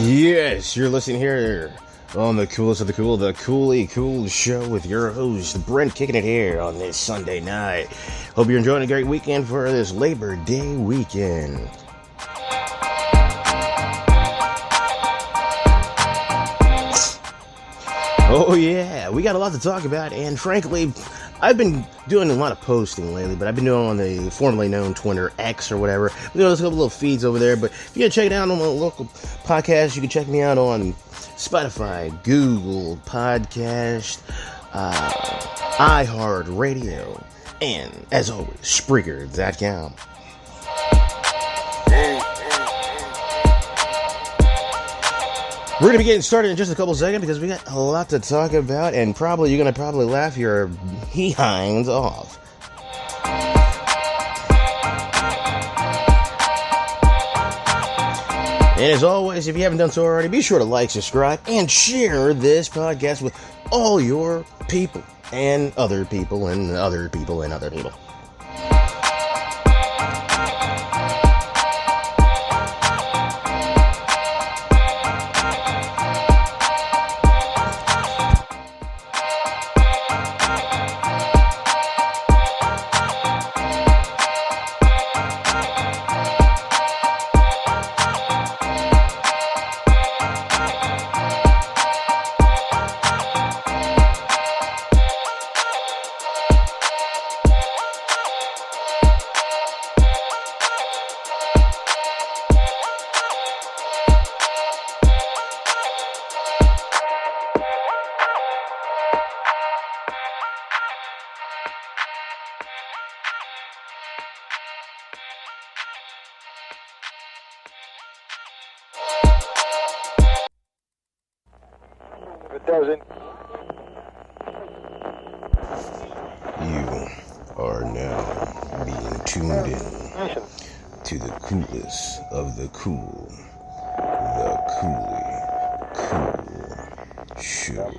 Yes, you're listening here on the coolest of the cool, the Coolly Cool Show with your host, Brent, kicking it here on this Sunday night. Hope you're enjoying a great weekend for this Labor Day weekend. Oh yeah, we got a lot to talk about, and frankly, I've been doing a lot of posting lately, but I've been doing on the formerly known Twitter, X or whatever. There's a couple little feeds over there, but if you want to check it out on my local podcast, you can check me out on Spotify, Google Podcast, iHeartRadio, and as always, Spreaker.com. We're going to be getting started in just a couple seconds because we got a lot to talk about, and you're going to laugh your behinds off. And as always, if you haven't done so already, be sure to like, subscribe, and share this podcast with all your people, and other people, and other people, and other people. You are now being tuned in to the coolest of the cool, the Coolly Cool Show.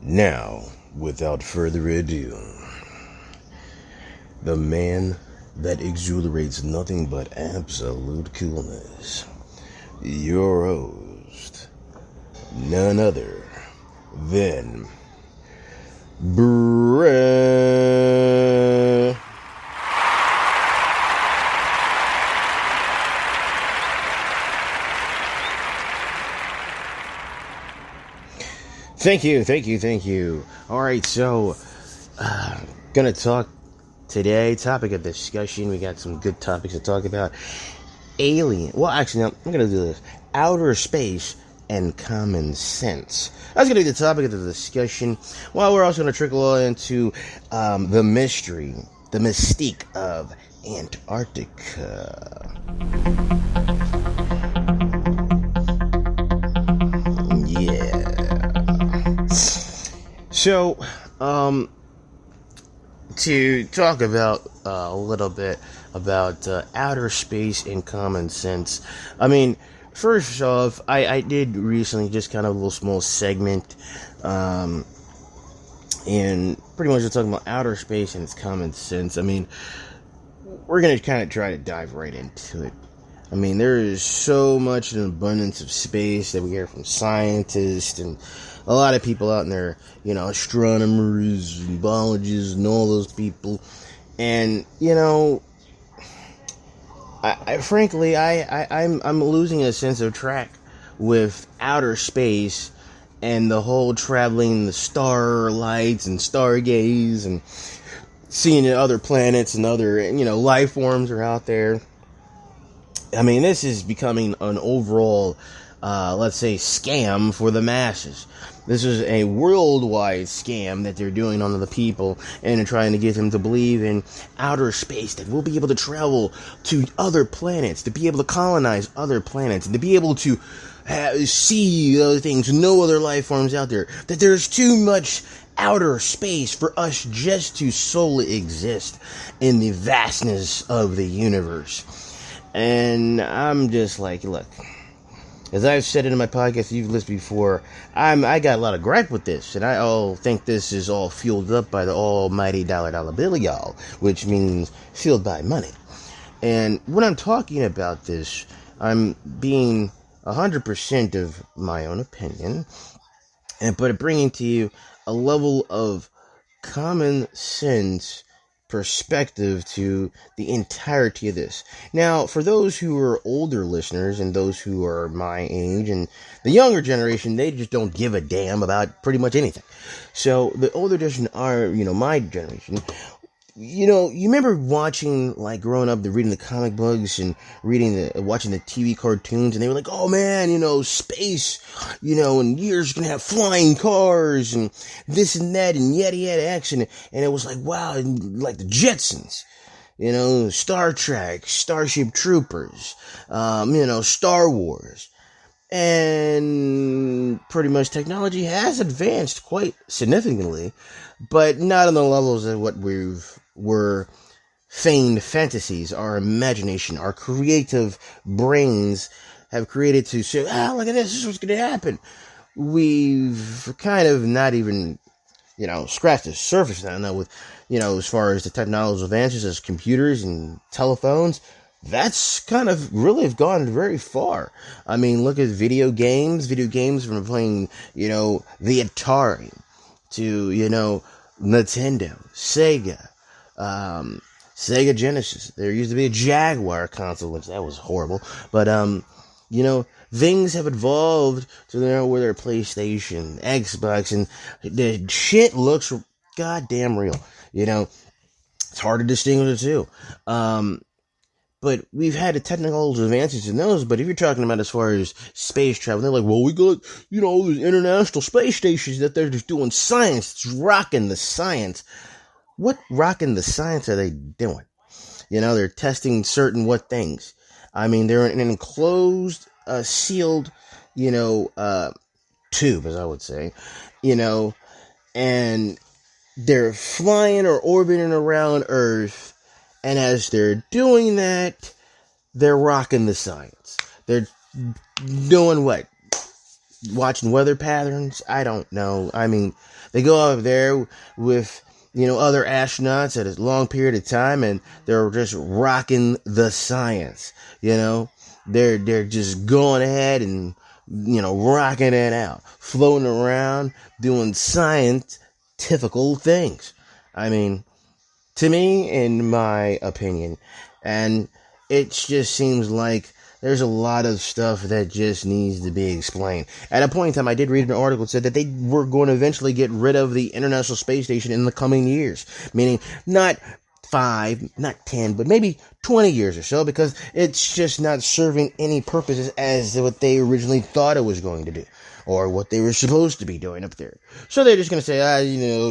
Now, without further ado, the man that exhilarates nothing but absolute coolness, your host, none other than Brett. Thank you. All right, so gonna talk today. Topic of discussion. We got some good topics to talk about. Alien. Well, actually, no, I'm gonna do this. Outer space and common sense. That's going to be the topic of the discussion. Well, we're also going to trickle into the mystery, the mystique of Antarctica. Yeah. So, to talk about a little bit about outer space and common sense. I mean, first off, I did recently just kind of a little small segment, and pretty much just talking about outer space and its common sense. I mean, we're going to kind of try to dive right into it. I mean, there is so much an abundance of space that we hear from scientists and a lot of people out there, you know, astronomers and biologists and all those people. And, you know, frankly, I'm losing a sense of track with outer space and the whole traveling the star lights and stargaze and seeing other planets and other, you know, life forms are out there. I mean, this is becoming an overall, let's say, scam for the masses. This is a worldwide scam that they're doing on the people and trying to get them to believe in outer space, that we'll be able to travel to other planets, to be able to colonize other planets, and to be able to see other things, no other life forms out there, that there's too much outer space for us just to solely exist in the vastness of the universe. And I'm just like, look, as I've said it in my podcast, you've listened before, I got a lot of gripe with this, and I all think this is all fueled up by the almighty dollar bill, y'all, which means fueled by money. And when I'm talking about this, I'm being 100% of my own opinion, but bringing to you a level of common sense perspective to the entirety of this. Now, for those who are older listeners and those who are my age and the younger generation, they just don't give a damn about pretty much anything. So the older generation are, you know, my generation. You know, you remember watching, like, growing up, reading the comic books and watching the TV cartoons, and they were like, oh man, you know, space, you know, in years gonna have flying cars and this and that and yada yada X, and it was like, wow, and like the Jetsons, you know, Star Trek, Starship Troopers, you know, Star Wars. And pretty much technology has advanced quite significantly, but not on the levels of what were feigned fantasies, our imagination, our creative brains have created to say, look at this is what's going to happen. We've kind of not even, you know, scratched the surface now with, you know, as far as the technological advances as computers and telephones. That's kind of really have gone very far. I mean, look at video games from playing, you know, the Atari to, you know, Nintendo, Sega, Sega Genesis. There used to be a Jaguar console, which that was horrible. But, you know, things have evolved to where they're PlayStation, Xbox, and the shit looks goddamn real. You know, it's hard to distinguish the two. But we've had the technical advances in those, but if you're talking about as far as space travel, they're like, well, we got, you know, these international space stations that they're just doing science. It's rocking the science. What rocking the science are they doing? You know, they're testing certain what things. I mean, they're in an enclosed, sealed, you know, tube, as I would say, you know, and they're flying or orbiting around Earth. And as they're doing that, they're rocking the science. They're doing what? Watching weather patterns? I don't know. I mean, they go up there with, you know, other astronauts at a long period of time, and they're just rocking the science. You know, they're just going ahead and, you know, rocking it out, floating around, doing scientific things. I mean, to me, in my opinion, and it just seems like there's a lot of stuff that just needs to be explained. At a point in time, I did read an article that said that they were going to eventually get rid of the International Space Station in the coming years. Meaning, not 5, not 10, but maybe 20 years or so, because it's just not serving any purposes as what they originally thought it was going to do, or what they were supposed to be doing up there. So they're just going to say,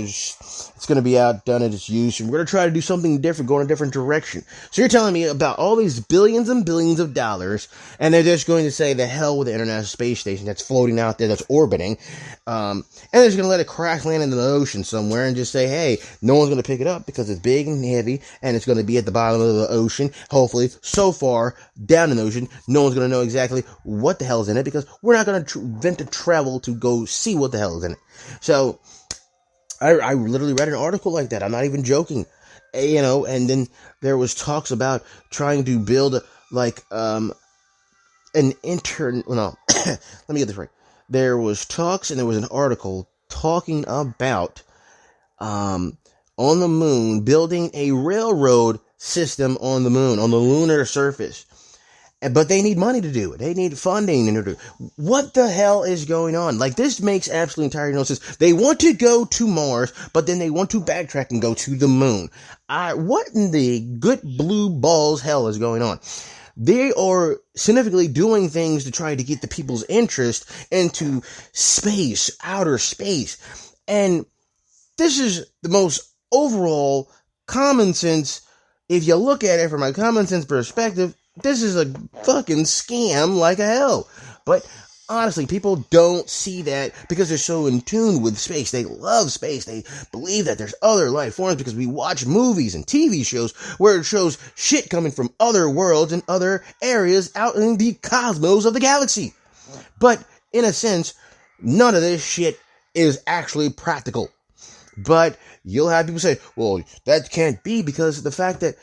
it's going to be outdone at its use, and we're going to try to do something different, go in a different direction. So you're telling me about all these billions and billions of dollars, and they're just going to say, the hell with the International Space Station that's floating out there, that's orbiting, and they're just going to let it crash land into the ocean somewhere and just say, hey, no one's going to pick it up because it's big and heavy, and it's going to be at the bottom of the ocean, hopefully, so far down in the ocean, no one's going to know exactly what the hell is in it, because we're not going to invent to travel to go see what the hell is in it. So, I literally read an article like that. I'm not even joking. And then there was talks about trying to build, let me get this right. There was talks, and there was an article talking about, on the moon, building a railroad system on the moon, on the lunar surface. But they need money to do it. They need funding to do it. What the hell is going on? This makes absolutely entirely no sense. They want to go to Mars, but then they want to backtrack and go to the moon. What in the good blue balls hell is going on? They are significantly doing things to try to get the people's interest into space, outer space. And this is the most overall common sense. If you look at it from a common sense perspective, this is a fucking scam like a hell. But honestly, people don't see that because they're so in tune with space. They love space. They believe that there's other life forms because we watch movies and TV shows where it shows shit coming from other worlds and other areas out in the cosmos of the galaxy. But in a sense, none of this shit is actually practical. But you'll have people say, well, that can't be because of the fact that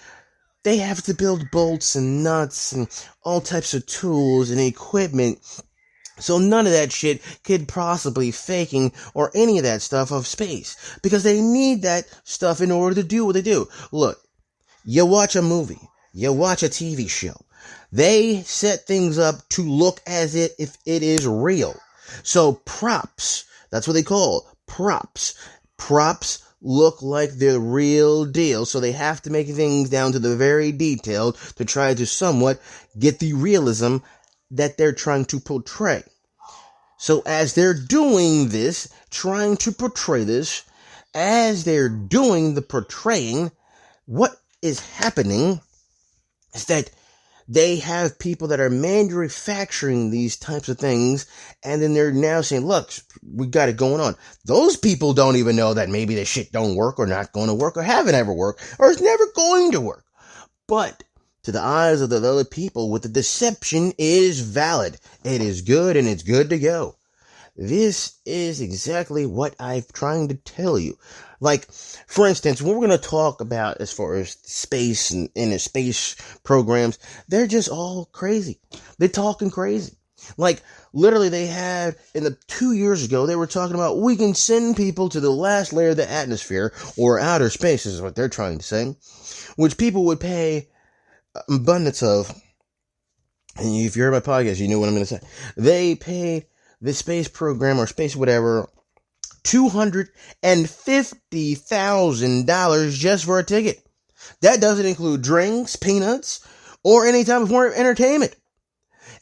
they have to build bolts and nuts and all types of tools and equipment. So none of that shit could possibly faking or any of that stuff of space. Because they need that stuff in order to do what they do. Look, you watch a movie. You watch a TV show. They set things up to look as if it is real. So props, that's what they call props. Props look like the real deal, so they have to make things down to the very detail to try to somewhat get the realism that they're trying to portray. So as they're doing this, trying to portray this, as they're doing the portraying, what is happening is that they have people that are manufacturing these types of things, and then they're now saying, look, we got it going on. Those people don't even know that maybe this shit don't work or not going to work or haven't ever worked or is never going to work. But to the eyes of the other people, with the deception is valid. It is good and it's good to go. This is exactly what I'm trying to tell you. For instance, what we're going to talk about as far as space and the space programs, they're just all crazy. They're talking crazy. Literally they had, 2 years ago, they were talking about we can send people to the last layer of the atmosphere, or outer space is what they're trying to say, which people would pay abundance of. And if you heard my podcast, you know what I'm going to say. They paid the space program or space whatever $250,000 just for a ticket. That doesn't include drinks, peanuts, or any type of more entertainment.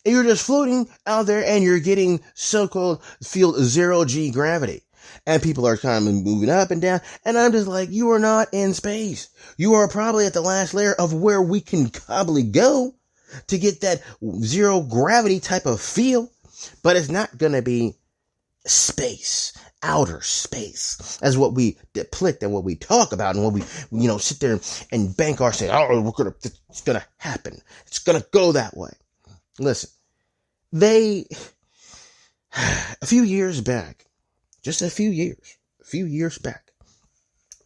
And you're just floating out there and you're getting so-called field 0G gravity. And people are kind of moving up and down. And I'm just like, you are not in space. You are probably at the last layer of where we can probably go to get that zero gravity type of feel. But it's not going to be space, outer space, as what we depict and what we talk about and what we, sit there and bank our say, it's going to happen. It's going to go that way. Listen, a few years back,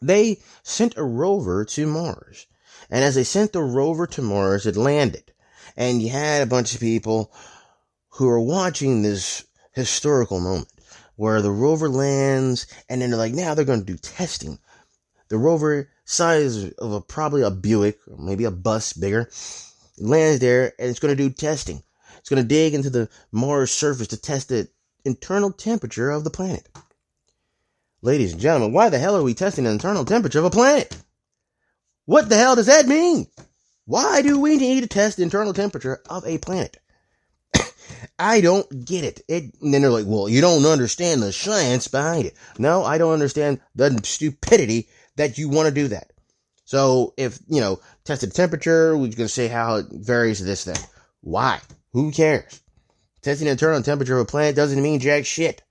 they sent a rover to Mars. And as they sent the rover to Mars, it landed. And you had a bunch of people who are watching this historical moment where the rover lands, and then they're like, now they're going to do testing. The rover, size of probably a Buick, or maybe a bus bigger, lands there, and it's going to do testing. It's going to dig into the Mars surface to test the internal temperature of the planet. Ladies and gentlemen, why the hell are we testing the internal temperature of a planet? What the hell does that mean? Why do we need to test the internal temperature of a planet? I don't get it. And then they're like, well, you don't understand the science behind it. No, I don't understand the stupidity that you want to do that. So if, tested temperature, we're going to say how it varies this, that. Why? Who cares? Testing the internal temperature of a planet doesn't mean jack shit.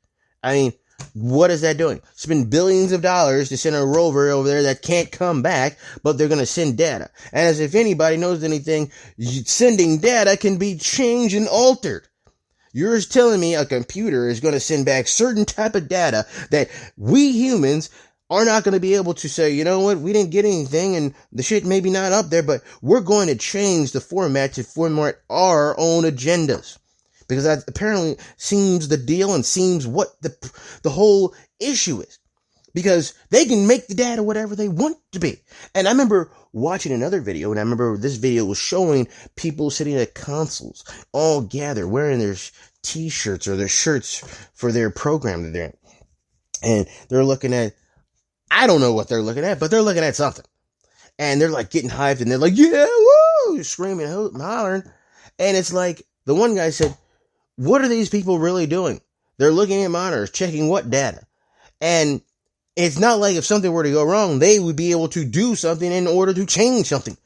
I mean, what is that doing? Spend billions of dollars to send a rover over there that can't come back, but they're going to send data. And as if anybody knows anything, sending data can be changed and altered. You're telling me a computer is going to send back certain type of data that we humans are not going to be able to say, you know what, we didn't get anything and the shit maybe not up there, but we're going to change the format to format our own agendas. Because that apparently seems the deal and seems what the whole issue is. Because they can make the data whatever they want to be. And I remember watching another video, and I remember this video was showing people sitting at consoles, all gathered, wearing their t-shirts or their shirts for their program that they're in. And they're looking at, I don't know what they're looking at, but they're looking at something. And they're like getting hyped, and they're like, yeah, woo, screaming and hollering. And it's like, the one guy said, what are these people really doing? They're looking at monitors, checking what data. And it's not like if something were to go wrong, they would be able to do something in order to change something.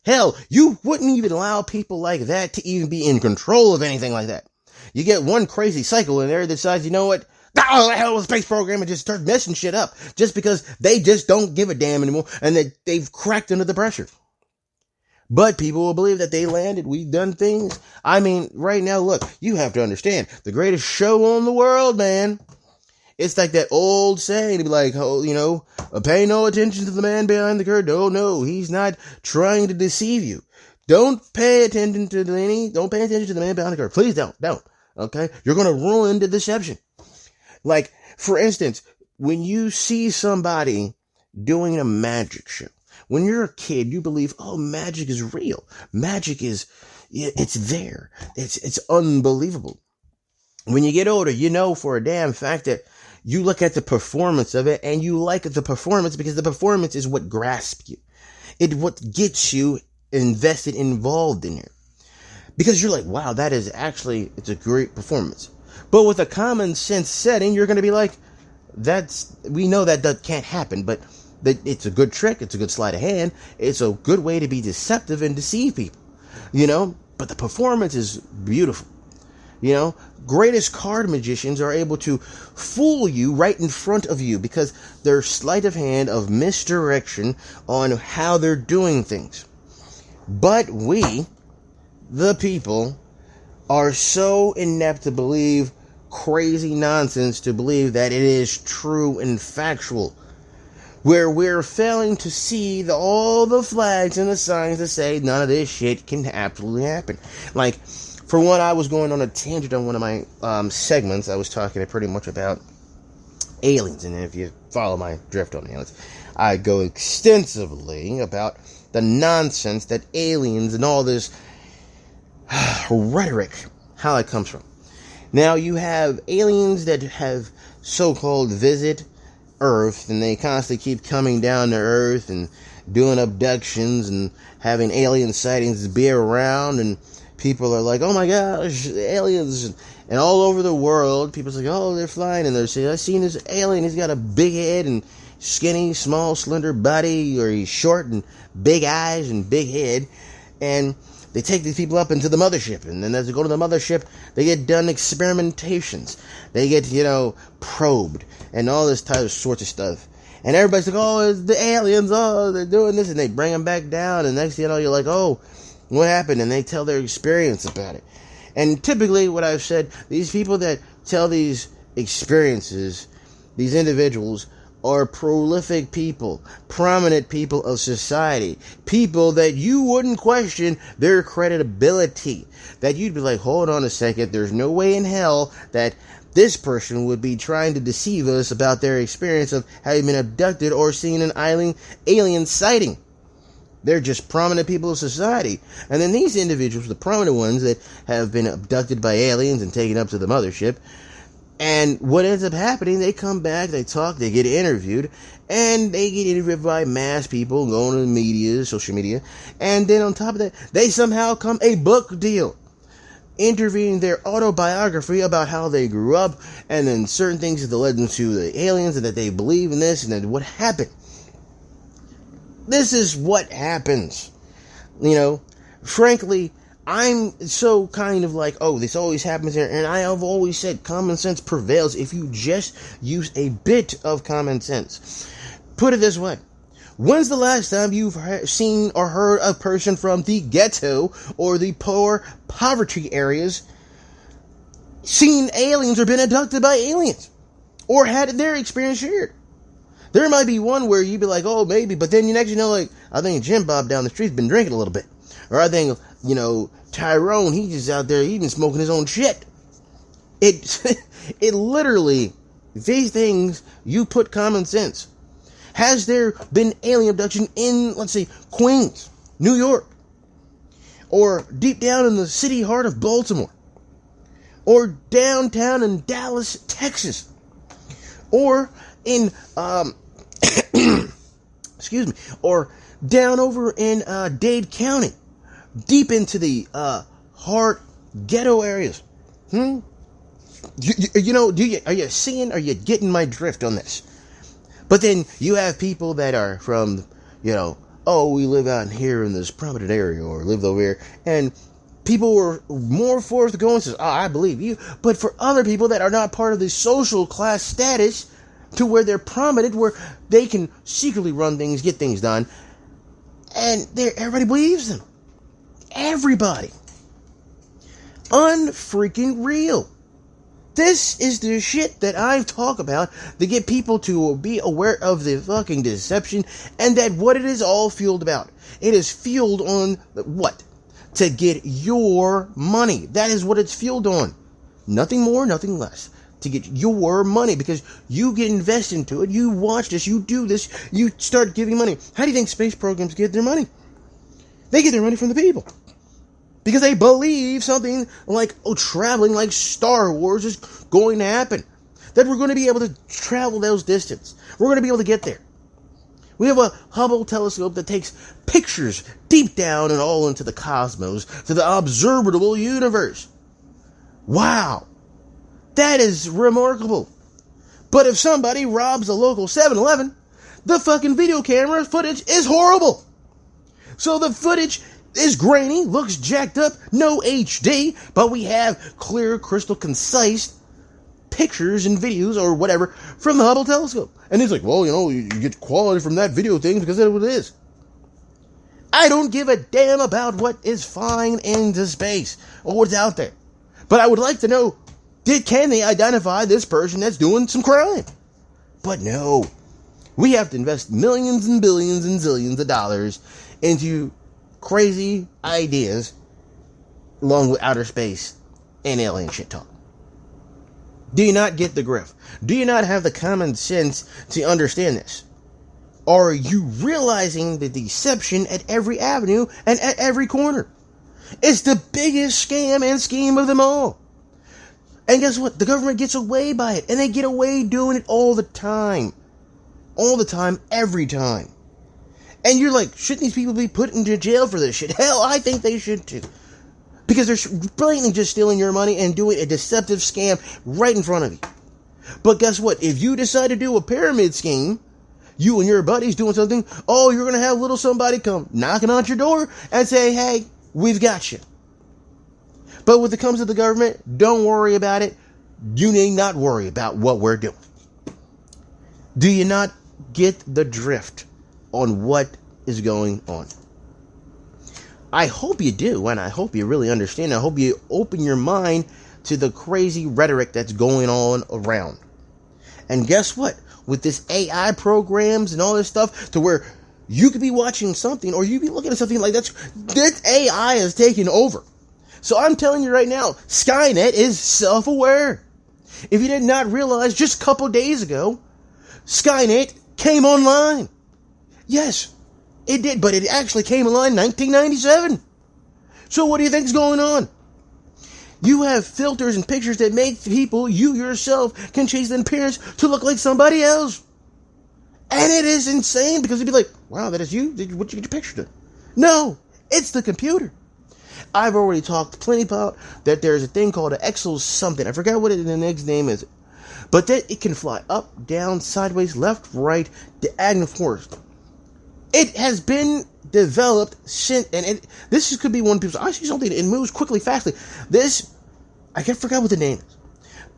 Hell, you wouldn't even allow people like that to even be in control of anything like that. You get one crazy cycle in there that decides, you know what? Oh, the hell with the space program, and just start messing shit up just because they just don't give a damn anymore and that they've cracked under the pressure. But people will believe that they landed. We've done things. I mean, right now, look, you have to understand the greatest show on the world, man. It's like that old saying to be like, oh, pay no attention to the man behind the curtain. No, he's not trying to deceive you. Don't pay attention to the man behind the curtain. Please don't. Okay? You're going to ruin the deception. Like, for instance, when you see somebody doing a magic show, when you're a kid, you believe, oh, magic is real. Magic is, it's there. It's unbelievable. When you get older, you know for a damn fact that you look at the performance of it and you like the performance because the performance is what grasps you. It's what gets you involved in it. Because you're like, wow, it's a great performance. But with a common sense setting, you're going to be like, we know that can't happen, but it's a good trick. It's a good sleight of hand. It's a good way to be deceptive and deceive people, but the performance is beautiful. Greatest card magicians are able to fool you right in front of you because their sleight of hand of misdirection on how they're doing things. But we, the people, are so inept to believe crazy nonsense to believe that it is true and factual, where we're failing to see all the flags and the signs that say none of this shit can absolutely happen. Like, for one, I was going on a tangent on one of my segments. I was talking pretty much about aliens, and if you follow my drift on aliens, I go extensively about the nonsense that aliens and all this rhetoric, how it comes from. Now, you have aliens that have so-called visit Earth, and they constantly keep coming down to Earth and doing abductions and having alien sightings be around, and people are like, oh my gosh, aliens, and all over the world, people's like, oh, they're flying, and they're saying, I've seen this alien, he's got a big head and skinny, small, slender body, or he's short and big eyes and big head, and they take these people up into the mothership, and then as they go to the mothership, they get done experimentations. They get, probed, and all this type of sorts of stuff. And everybody's like, oh, it's the aliens, oh, they're doing this, and they bring them back down, and next thing you know, you're like, oh, what happened? And they tell their experience about it. And typically, what I've said, these people that tell these experiences, these individuals, are prolific people, prominent people of society, people that you wouldn't question their credibility, that you'd be like, hold on a second, there's no way in hell that this person would be trying to deceive us about their experience of having been abducted or seen an alien sighting. They're just prominent people of society. And then these individuals, the prominent ones that have been abducted by aliens and taken up to the mothership, And what ends up happening, they come back, they talk, they get interviewed, and they get interviewed by mass people going to the media, social media, and then on top of that, they somehow come a book deal, interviewing their autobiography about how they grew up, and then certain things that led them to the aliens, and that they believe in this, and then what happened. This is what happens. You know, frankly, I'm so kind of like, oh, this always happens here, and I have always said common sense prevails if you just use a bit of common sense. Put it this way. When's the last time you've seen or heard a person from the ghetto or the poor poverty areas seen aliens or been abducted by aliens or had their experience shared? There might be one where you'd be like, oh, maybe, but then you know, like, I think Jim Bob down the street's been drinking a little bit. Or I think, you know, Tyrone, he's just out there, he's been smoking his own shit. It literally, these things, you put common sense. Has there been alien abduction in, let's say, Queens, New York? Or deep down in the city heart of Baltimore? Or downtown in Dallas, Texas? Or in, excuse me, or down over in Dade County? Deep into the hard ghetto areas. You know, are you seeing, are you getting my drift on this? But then you have people that are from, you know, oh, we live out here in this prominent area or live over here, and people were more forthgoing and says, oh, I believe you. But for other people that are not part of the social class status to where they're prominent, where they can secretly run things, get things done, and everybody believes them. Everybody. Unfreaking real. This is the shit that I talk about to get people to be aware of the fucking deception and that what it is all fueled about. It is fueled on what? To get your money. That is what it's fueled on. Nothing more, nothing less. To get your money because you get invested into it. You watch this, you do this, you start giving money. How do you think space programs get their money? They get their money from the people. Because they believe something like, traveling like Star Wars is going to happen. That we're going to be able to travel those distances. We're going to be able to get there. We have a Hubble telescope that takes pictures deep down and all into the cosmos, to the observable universe. Wow. That is remarkable. But if somebody robs a local 7-Eleven, the fucking video camera footage is horrible. So the footage is grainy, looks jacked up, no HD, but we have clear, crystal, concise pictures and videos or whatever from the Hubble telescope. And he's like, well, you know, you get quality from that video thing because that's what it is. I don't give a damn about what is flying into space or what's out there. But I would like to know, can they identify this person that's doing some crime? But no. We have to invest millions and billions and zillions of dollars into crazy ideas along with outer space and alien shit talk. Do you not get the grift? Do you not have the common sense to understand this? Or are you realizing the deception at every avenue and at every corner? It's the biggest scam and scheme of them all. And guess what? The government gets away by it. And they get away doing it all the time. All the time, every time. And you're like, shouldn't these people be put into jail for this shit? Hell, I think they should too. Because they're blatantly just stealing your money and doing a deceptive scam right in front of you. But guess what? If you decide to do a pyramid scheme, you and your buddies doing something, oh, you're going to have little somebody come knocking on your door and say, hey, we've got you. But when it comes to the government, don't worry about it. You need not worry about what we're doing. Do you not get the drift on what is going on? I hope you do, and I hope you really understand. I hope you open your mind to the crazy rhetoric that's going on around. And guess what? With this AI programs and all this stuff, to where you could be watching something, or you could be looking at something like that AI is taking over. So I'm telling you right now, Skynet is self-aware. If you did not realize, just a couple days ago, Skynet came online. Yes, it did, but it actually came online in 1997. So what do you think's going on? You have filters and pictures that make people, you yourself, can change the appearance to look like somebody else. And it is insane because you'd be like, wow, that is you? What'd you get your picture to? No, it's the computer. I've already talked plenty about that there's a thing called an exo something. I forgot what the next name is. But that it can fly up, down, sideways, left, right, diagonal force. It has been developed since, and this could be one of people's, I see something, it moves quickly, fastly. I forgot what the name is.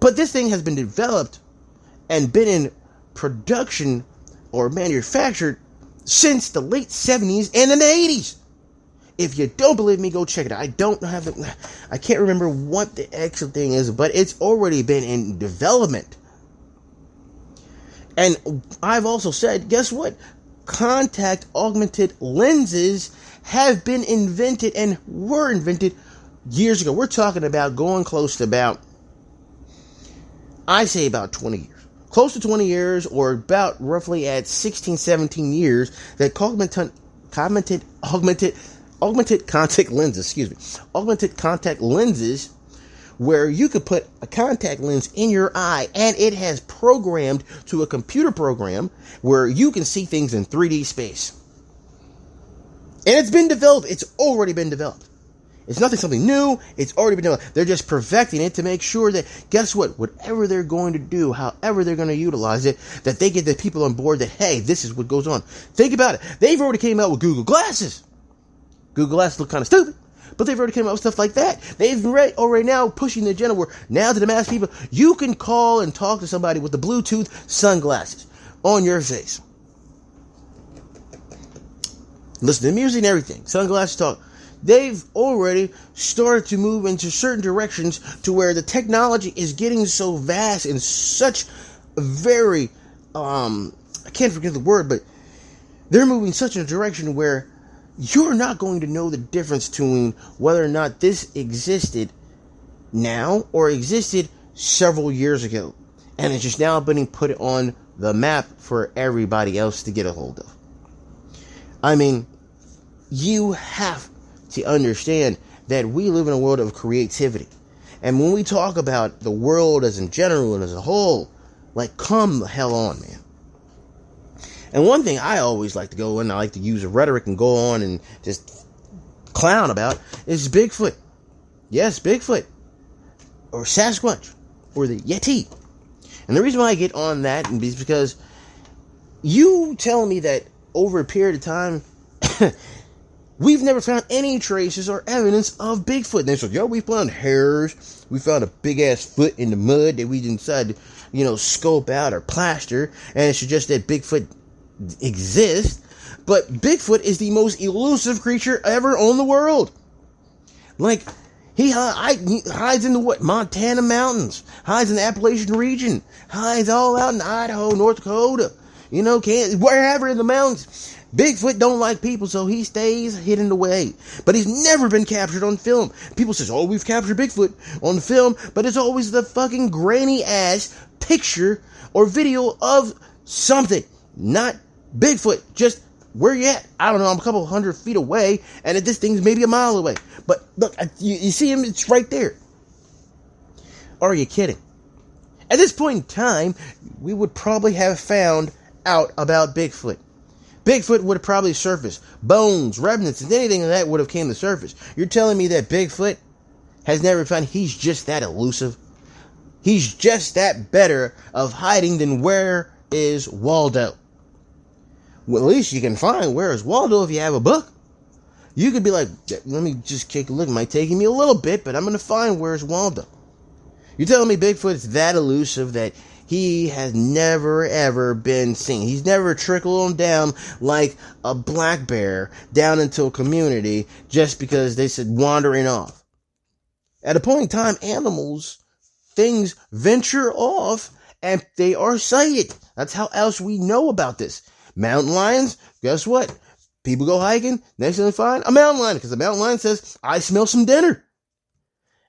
But this thing has been developed and been in production or manufactured since the late 70s and in the 80s. If you don't believe me, go check it out. I can't remember what the actual thing is, but it's already been in development. And I've also said, guess what? Contact augmented lenses have been invented and were invented years ago. We're talking about going close to about 20 years. Close to 20 years, or about roughly at 16, 17 years, that augmented contact lenses, where you could put a contact lens in your eye and it has programmed to a computer program where you can see things in 3D space. And it's been developed. It's already been developed. It's something new. It's already been developed. They're just perfecting it to make sure that, guess what? Whatever they're going to do, however they're going to utilize it, that they get the people on board that, hey, this is what goes on. Think about it. They've already came out with Google Glasses. Google Glasses look kind of stupid, but they've already come out with stuff like that. They've already now pushing the agenda where now to the mass people, you can call and talk to somebody with the Bluetooth sunglasses on your face. Listen to music and everything. Sunglasses talk. They've already started to move into certain directions to where the technology is getting so vast and such a very, I can't forget the word, but they're moving such in a direction where you're not going to know the difference between whether or not this existed now or existed several years ago. And it's just now being put on the map for everybody else to get a hold of. I mean, you have to understand that we live in a world of creativity. And when we talk about the world as in general and as a whole, like, come the hell on, man. And one thing I always like to go in, I like to use a rhetoric and go on and just clown about, is Bigfoot. Yes, Bigfoot. Or Sasquatch. Or the Yeti. And the reason why I get on that is because you tell me that over a period of time, we've never found any traces or evidence of Bigfoot. And they said, we found hairs. We found a big-ass foot in the mud that we decided to, scope out or plaster. And it suggests that Bigfoot exists. But Bigfoot is the most elusive creature ever on the world. Like, he hides in the Montana mountains. Hides in the Appalachian region. Hides all out in Idaho, North Dakota. Wherever in the mountains. Bigfoot don't like people, so he stays hidden away. But he's never been captured on film. People says, we've captured Bigfoot on film, but it's always the fucking grainy ass picture or video of something. Not Bigfoot. Just where you at? I don't know. I'm a couple 100 feet away, and this thing's maybe a mile away. But look, you see him? It's right there. Are you kidding? At this point in time, we would probably have found out about Bigfoot. Bigfoot would have probably surfaced. Bones, remnants, and anything of that would have came to surface. You're telling me that Bigfoot has never found, he's just that elusive? He's just that better of hiding than Where is Waldo? Well, at least you can find Where is Waldo if you have a book. You could be like, let me just take a look. It might take me a little bit, but I'm going to find Where's Waldo. You're telling me Bigfoot's that elusive that he has never, ever been seen. He's never trickled on down like a black bear down into a community just because they said wandering off. At a point in time, things venture off and they are sighted. That's how else we know about this. Mountain lions, guess what? People go hiking, next thing they find a mountain lion because the mountain lion says, I smell some dinner.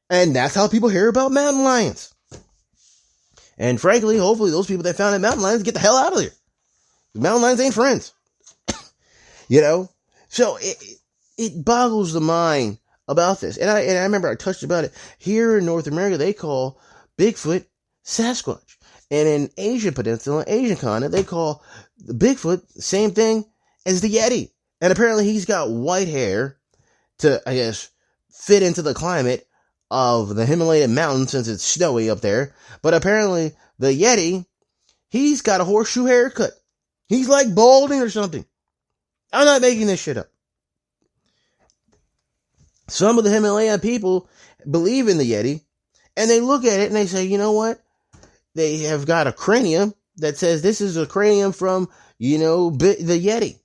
And that's how people hear about mountain lions. And frankly, hopefully those people that found that mountain lions get the hell out of there. The mountain lions ain't friends. So it boggles the mind about this. And I remember I touched about it. Here in North America, they call Bigfoot Sasquatch. And in Asia Peninsula, Asian continent, they call the Bigfoot the same thing as the Yeti. And apparently he's got white hair to, I guess, fit into the climate of the Himalayan mountains since it's snowy up there. But apparently the Yeti, he's got a horseshoe haircut. He's like balding or something. I'm not making this shit up. Some of the Himalayan people believe in the Yeti, and they look at it and they say, you know what? They have got a cranium that says this is a cranium from, the Yeti.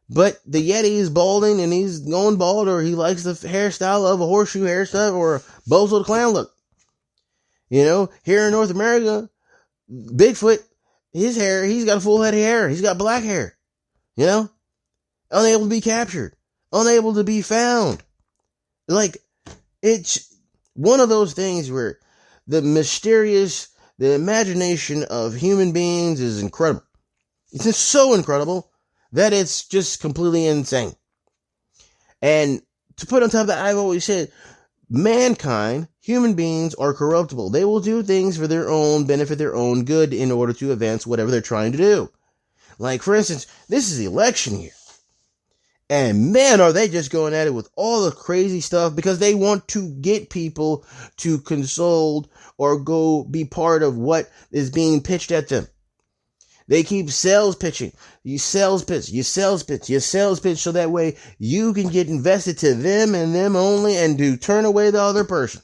But the Yeti is balding and he's going bald, or he likes the hairstyle of a horseshoe hairstyle or a Bozo the Clown look. Here in North America, Bigfoot, his hair, he's got a full head of hair. He's got black hair. Unable to be captured. Unable to be found. Like, it's one of those things where the imagination of human beings is incredible. It's just so incredible that it's just completely insane. And to put on top of that, I've always said, mankind, human beings are corruptible. They will do things for their own benefit, their own good, in order to advance whatever they're trying to do. Like, for instance, this is the election year. And man, are they just going at it with all the crazy stuff because they want to get people to console or go be part of what is being pitched at them. They keep sales pitching. You sales pitch so that way you can get invested to them and them only and to turn away the other person.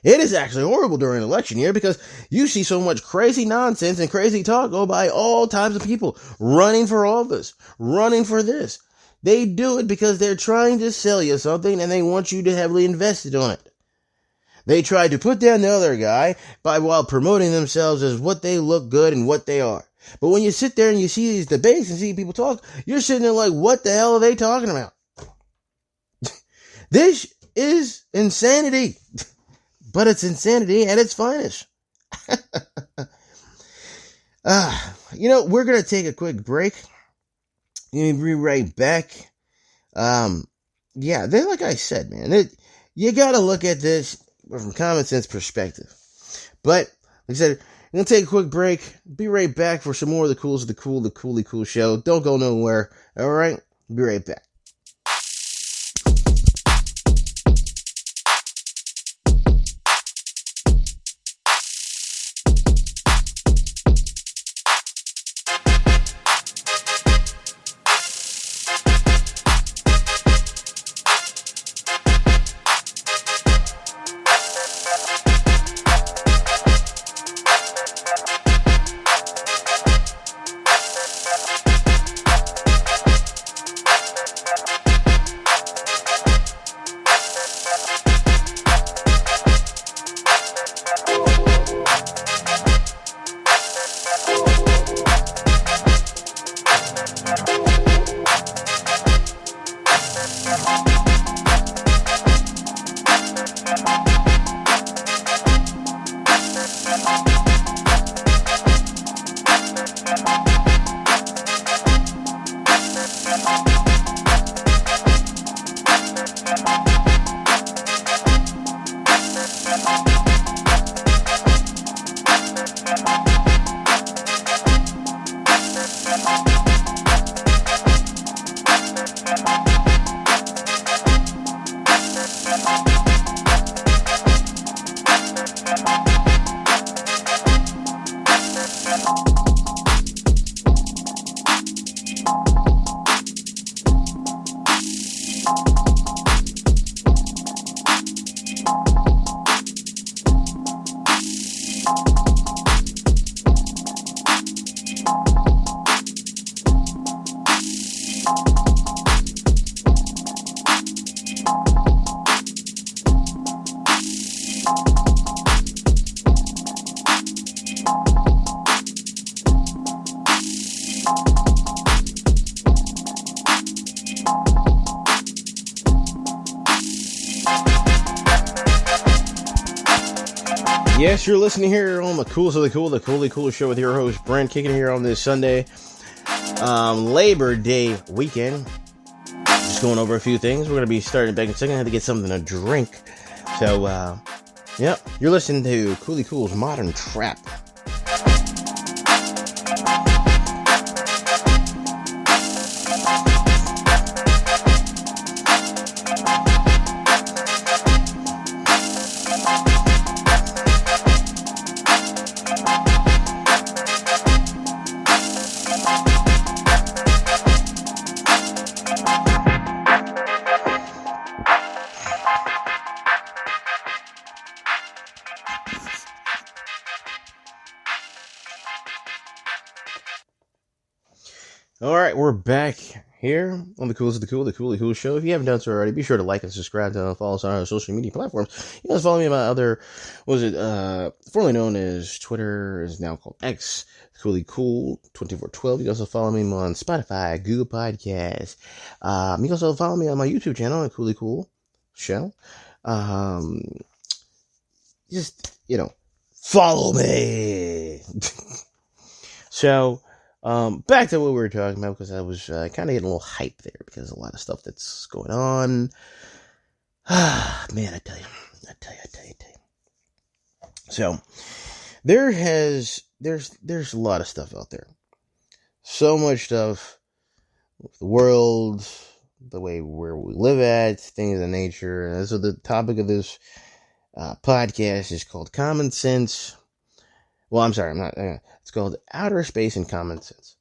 It is actually horrible during election year because you see so much crazy nonsense and crazy talk go by all types of people running for office, running for this. They do it because they're trying to sell you something and they want you to heavily invested on it. They try to put down the other guy while promoting themselves as what they look good and what they are. But when you sit there and you see these debates and see people talk, you're sitting there like, what the hell are they talking about? This is insanity. But it's insanity at its finest. We're going to take a quick break. You'll be right back. Then like I said, man, you got to look at this from common sense perspective. But, like I said, we're going to take a quick break. Be right back for some more of the coolest of the cool, the Coolly Cool show. Don't go nowhere. All right? Be right back. Yes, you're listening here on the Coolest of the Cool, the Coolly Cool show with your host, Brent, kicking here on this Sunday, Labor Day weekend. Just just going over a few things. We're going to be starting back in a second. I had to get something to drink. So, yep, you're listening to Coolie Cool's Modern Trap. Alright, we're back here on the Coolest of the Cool, the Coolie Cool Show. If you haven't done so already, be sure to like and subscribe to follow us on our social media platforms. You guys follow me on my other, formerly known as Twitter, is now called X, Coolie Cool 2412. You can also follow me on Spotify, Google Podcasts. You can also follow me on my YouTube channel, the Coolie Cool Show. Just, follow me. So, back to what we were talking about, because I was kind of getting a little hype there because a lot of stuff that's going on. Man, I tell you. So, there's a lot of stuff out there. So much stuff with the world, the way where we live at, things of nature. And so the topic of this podcast is called Common Sense. Well, I'm sorry, it's called Outer Space and Common Sense.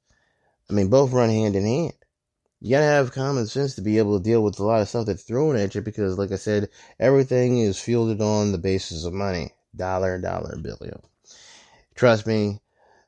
I mean, both run hand in hand. You gotta have common sense to be able to deal with a lot of stuff that's thrown at you, because, like I said, everything is fielded on the basis of money. Dollar bill. Trust me,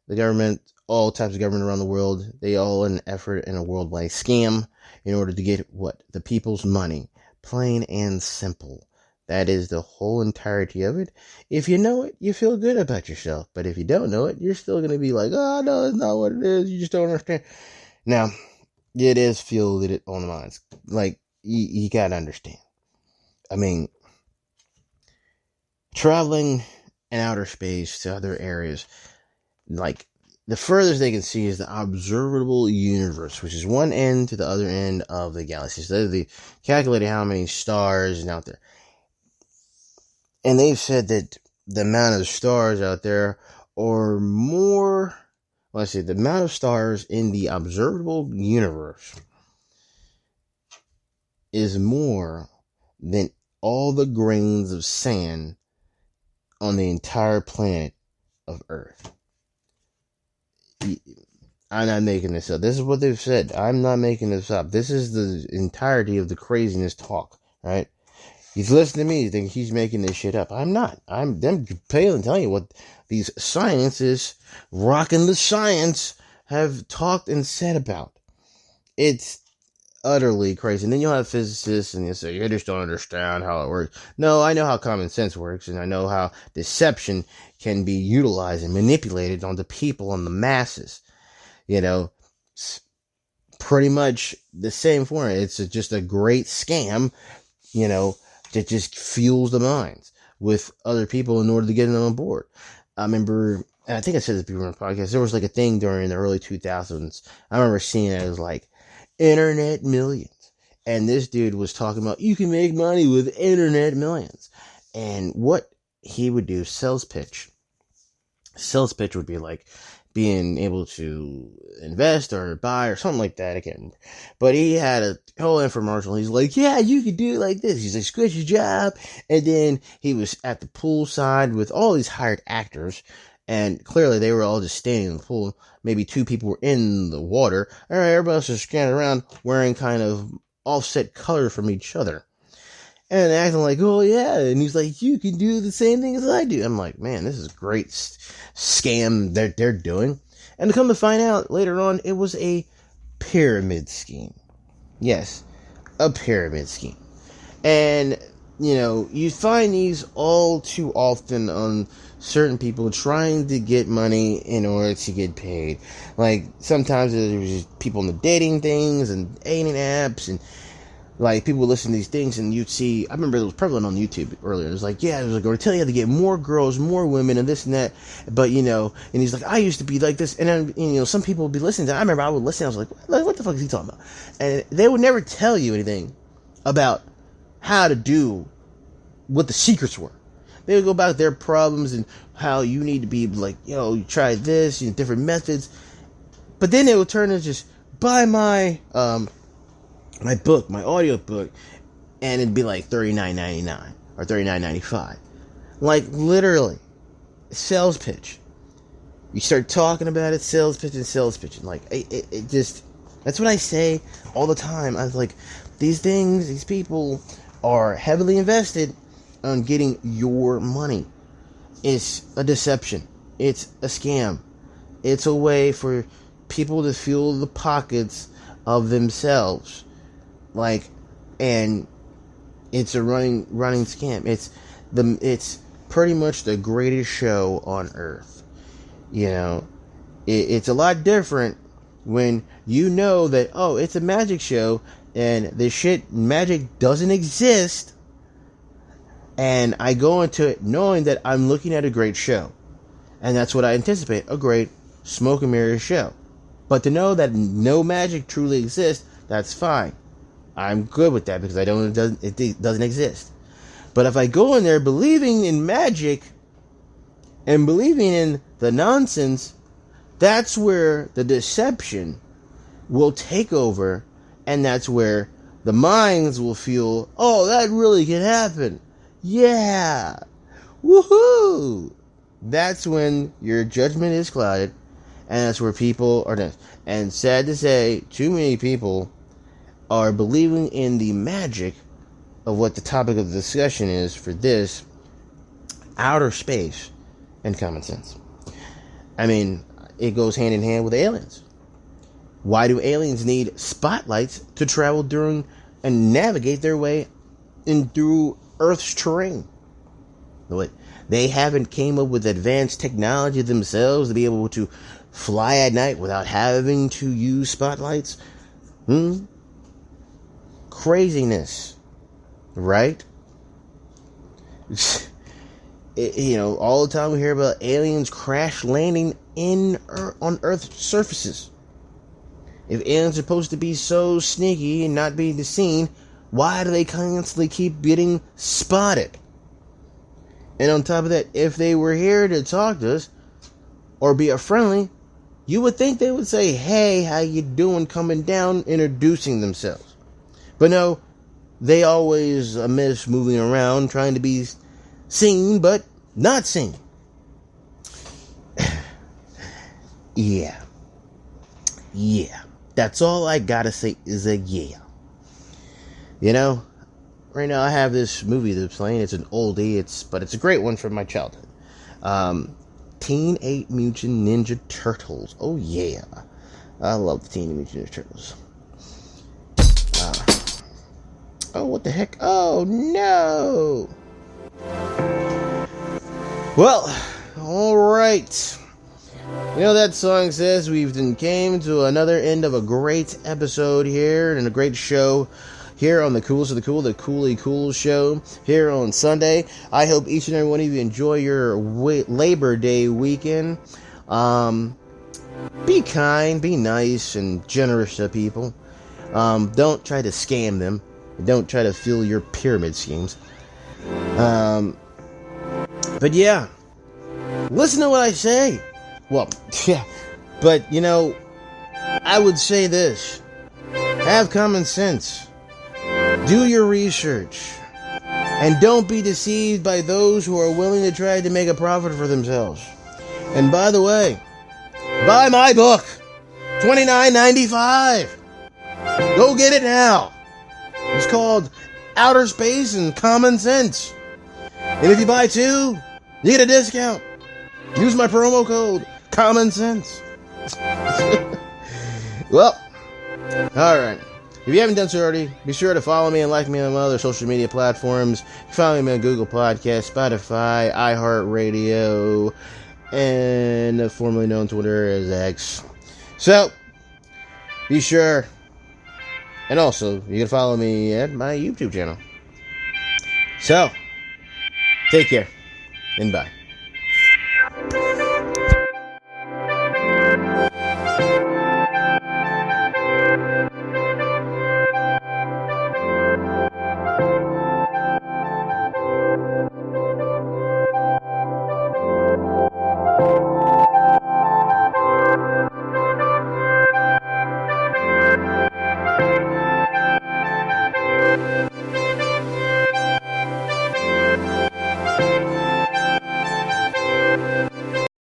the government, all types of government around the world, they all in an effort in a worldwide scam in order to get what? The people's money. Plain and simple. That is the whole entirety of it. If you know it, you feel good about yourself. But if you don't know it, you're still going to be like, oh, no, it's not what it is. You just don't understand. Now, it is fielded on the minds. Like, you got to understand. I mean, traveling in outer space to other areas, like, the furthest they can see is the observable universe, which is one end to the other end of the galaxy. So they calculated how many stars are out there. And they've said that the amount of stars out there are more, the amount of stars in the observable universe is more than all the grains of sand on the entire planet of Earth. I'm not making this up. This is what they've said. I'm not making this up. This is the entirety of the craziness talk, right? He's listening to me. You think he's making this shit up. I'm not. I'm telling you what these scientists, rocking the science, have talked and said about. It's utterly crazy. And then you'll have physicists and you'll say, you just don't understand how it works. No, I know how common sense works, and I know how deception can be utilized and manipulated on the people, on the masses. It's pretty much the same form. It's just a great scam, that just fuels the minds with other people in order to get them on board. I remember, and I think I said this before in the podcast, there was like a thing during the early 2000s. I remember seeing it as like internet millions. And this dude was talking about, you can make money with internet millions. And what he would do, sales pitch would be like being able to invest or buy or something like that. I can't remember. But he had a whole infomercial. He's like, yeah, you could do it like this. He's like, quit your job. And then he was at the poolside with all these hired actors. And clearly they were all just standing in the pool. Maybe two people were in the water. All right, everybody else was scanning around wearing kind of offset color from each other. And acting like, oh yeah. And he's like, you can do the same thing as I do. I'm like, man, this is a great scam they're doing. And to come to find out later on, it was a pyramid scheme. Yes, a pyramid scheme. And, you find these all too often on certain people trying to get money in order to get paid. Like, sometimes there's people in the dating things and dating apps and Like, people would listen to these things, and you'd see, I remember it was prevalent on YouTube earlier. It was like, yeah, it was like, we're telling you to get more girls, more women, and this and that. But, you know, and he's like, I used to be like this. And then, you know, some people would be listening to it. I remember I would listen, I was like, what the fuck is he talking about? And they would never tell you anything about how to do what the secrets were. They would go about their problems and how you need to be like, yo, you try this, you know, different methods. But then it would turn to just buy my my book, my audio book, and it'd be like $39.99 or $39.95. Like, literally, sales pitch. You start talking about it, sales pitching. Like, it just, that's what I say all the time. I was like, these people are heavily invested on getting your money. It's a deception. It's a scam. It's a way for people to fill the pockets of themselves. Like, and it's a running scam. It's pretty much the greatest show on earth. You know, it's a lot different when you know that, oh, it's a magic show and the magic doesn't exist, and I go into it knowing that I'm looking at a great show, and that's what I anticipate, a great smoke and mirrors show. But to know that no magic truly exists, that's fine. I'm good with that because I don't. It doesn't exist. But if I go in there believing in magic and believing in the nonsense, that's where the deception will take over, and that's where the minds will feel, oh, that really can happen. Yeah, woohoo! That's when your judgment is clouded, and that's where people are done. And sad to say, too many people are believing in the magic of what the topic of the discussion is for this: outer space and common sense. I mean, it goes hand in hand with aliens. Why do aliens need spotlights to travel during and navigate their way in through Earth's terrain? They haven't came up with advanced technology themselves to be able to fly at night without having to use spotlights? Craziness, right? You know, all the time we hear about aliens crash landing on Earth's surfaces. If aliens are supposed to be so sneaky and not be seen, why do they constantly keep getting spotted? And on top of that, if they were here to talk to us or be a friendly, you would think they would say, hey, how you doing, coming down, introducing themselves. But no, they always miss moving around, trying to be seen, but not seen. Yeah. That's all I gotta say is a yeah. You know, right now I have this movie that's playing. It's an oldie, but it's a great one from my childhood. Teenage Mutant Ninja Turtles. Oh yeah, I love the Teenage Mutant Ninja Turtles. Oh, what the heck? Oh, no! Well, alright. You know, that song says we've came to another end of a great episode here and a great show here on the Coolest of the Cool, the Cooly Cool Show here on Sunday. I hope each and every one of you enjoy your Labor Day weekend. Be kind, be nice, and generous to people. Don't try to scam them. Don't try to fill your pyramid schemes. But yeah, listen to what I say. Well, yeah, but you know, I would say this: have common sense, do your research, and don't be deceived by those who are willing to try to make a profit for themselves. And by the way, buy my book, $29.95. Go get it now. It's called Outer Space and Common Sense. And if you buy two, you get a discount. Use my promo code, Common Sense. Well, alright. If you haven't done so already, be sure to follow me and like me on my other social media platforms. Follow me on Google Podcasts, Spotify, iHeartRadio, and formerly known Twitter as X. So, be sure And also, you can follow me at my YouTube channel. So, take care, and bye.